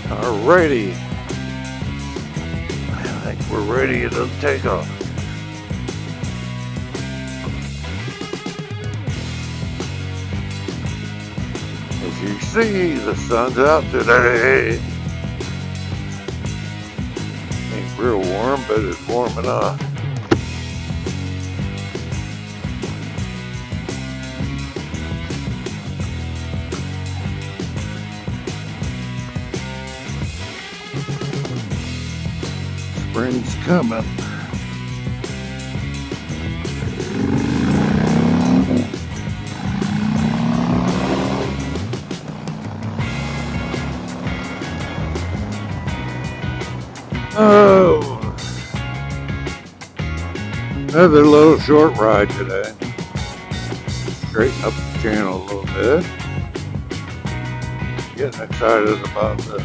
Alrighty, I think we're ready to take off. As you see, the sun's out today. Ain't real warm, but it's warm enough. Spring's coming. Oh, another little short ride today. Straighten up the channel a little bit. Getting excited about the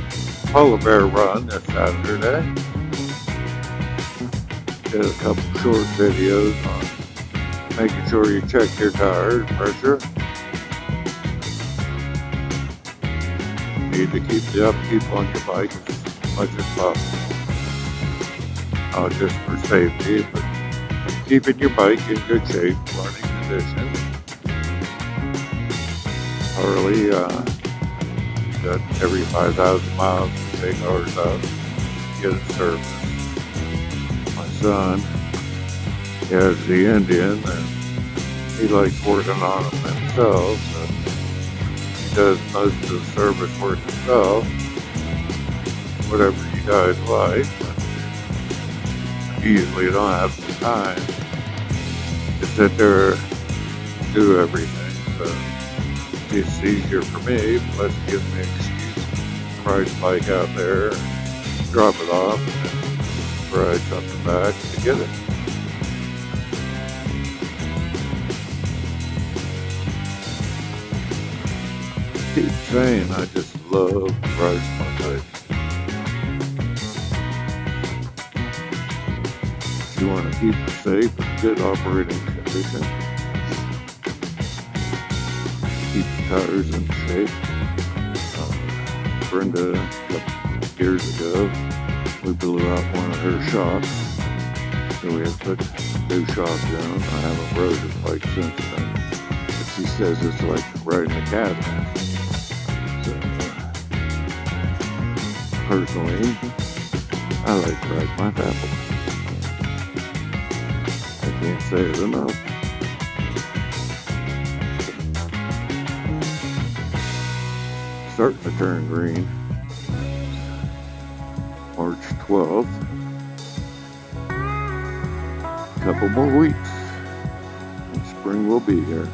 polar bear run this Saturday. Did a couple short videos on making sure you check your tires pressure. You need to keep the upkeep on your bike as much as possible. Not just for safety, but keeping your bike in good shape, running condition. Harley, got every 5,000 miles to take ours out, get it serviced. My son, he has the Indian, and he likes working on them himself, so he does most of the service work himself, whatever you guys like. Usually don't have the time to sit there and do everything, so it's easier for me, but it gives me an excuse to ride the bike out there, drop it off, and then ride something back to get it. I keep saying I just love riding my bike. You want to keep it safe and good operating condition. Keep the tires in shape. Brenda, a couple years ago, we blew out one of her shocks, so we had to put new shocks in. I haven't rode it bike since then, but she says it's like riding a Cadillac. So, personally, I like to ride my Apple. Can't say it enough. Starting to turn green. March 12th. Couple more weeks and spring will be here.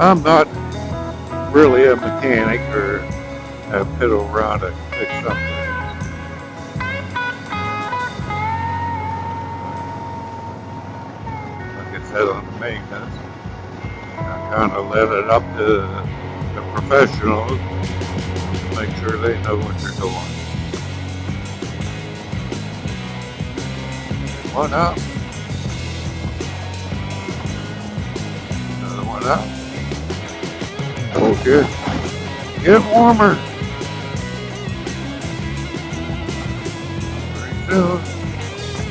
I'm not really a mechanic or a fiddle around to fix something. Like I said on the maintenance, I kind of let it up to the professionals to make sure they know what they're doing. One up. Another one up. Okay. Get warmer. Pretty soon,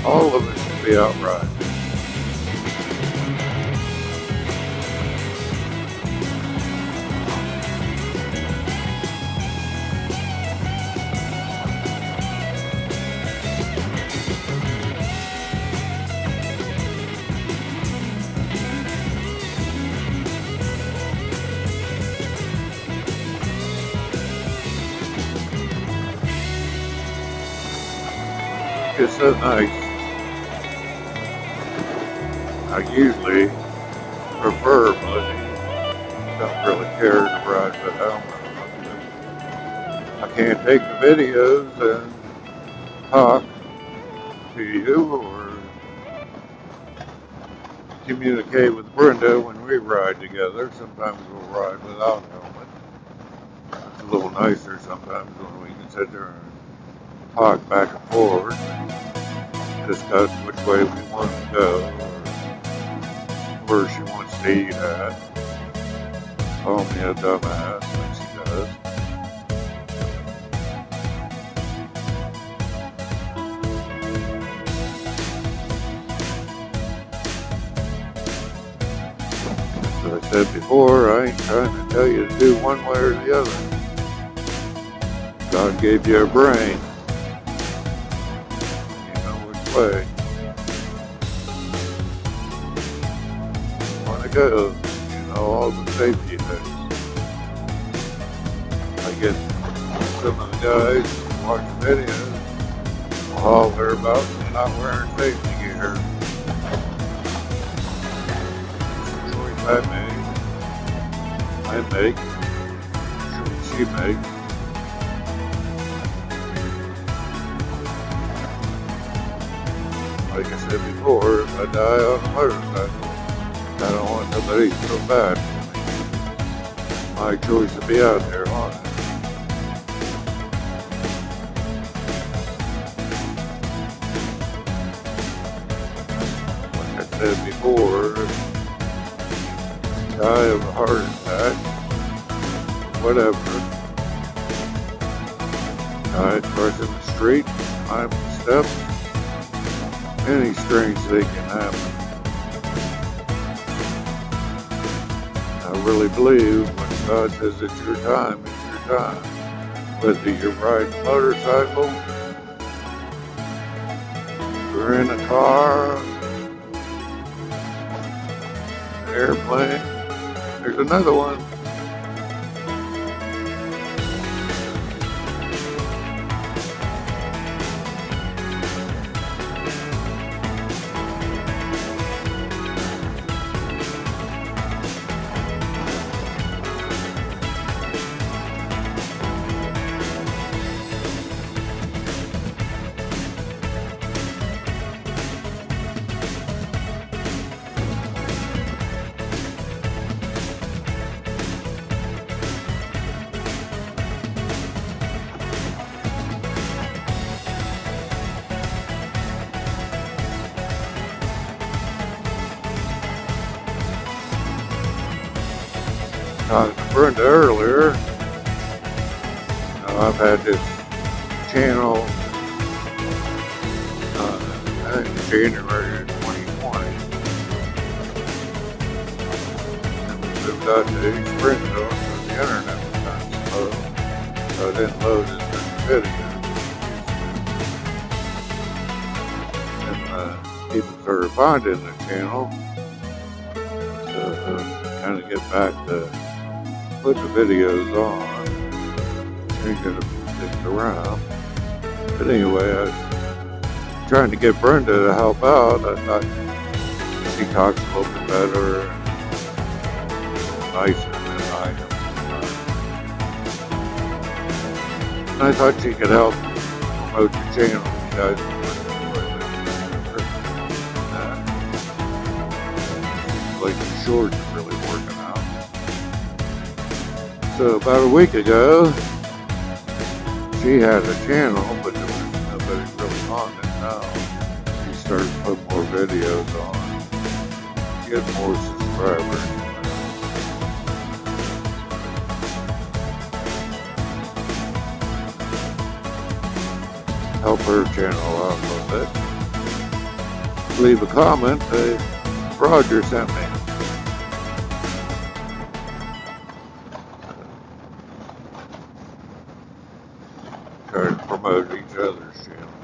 all of it should be out riding. It's so nice. I usually prefer muddy. Don't really care to ride with helmet. I can't take the videos and talk to you or communicate with Brenda when we ride together. Sometimes we'll ride without helmet. It's a little nicer sometimes when we can sit there and talk back and forth and discuss which way we want to go or where she wants to eat at. Call me a dumbass like she does. As I said before, I ain't trying to tell you to do one way or the other. God gave you a brain. You know which way you want to go. You know all the safety things. I get some of the guys who watch videos will holler about not wearing safety gear. I make, she makes. Like I said before, if I die on a motorcycle, I don't want nobody to feel bad for me. My choice to be out there on it. Like I said before, die of a heart attack, whatever. Die crossing the street, climbing the steps, any strange thing can happen. I really believe when God says it's your time, it's your time. Whether you're riding a motorcycle, you're in a car, an airplane. There's another one. Talking to Brenda earlier, I've had this channel in January of 2020, and we moved out to East Springfield, so the internet was kind of slow, so I didn't load as many videos. And people started finding the channel, so kind of get back to put the videos on, changing the things around. But anyway, I was trying to get Brenda to help out. I thought she talks a little bit better and nicer than I am. And I thought she could help promote the channel. You guys like the shorts are really working out. So about a week ago, she had a channel, but there was nobody really on it now. She started putting more videos on, get more subscribers. Help her channel out a little bit. Leave a comment that Roger sent me. Try to promote each other's channel.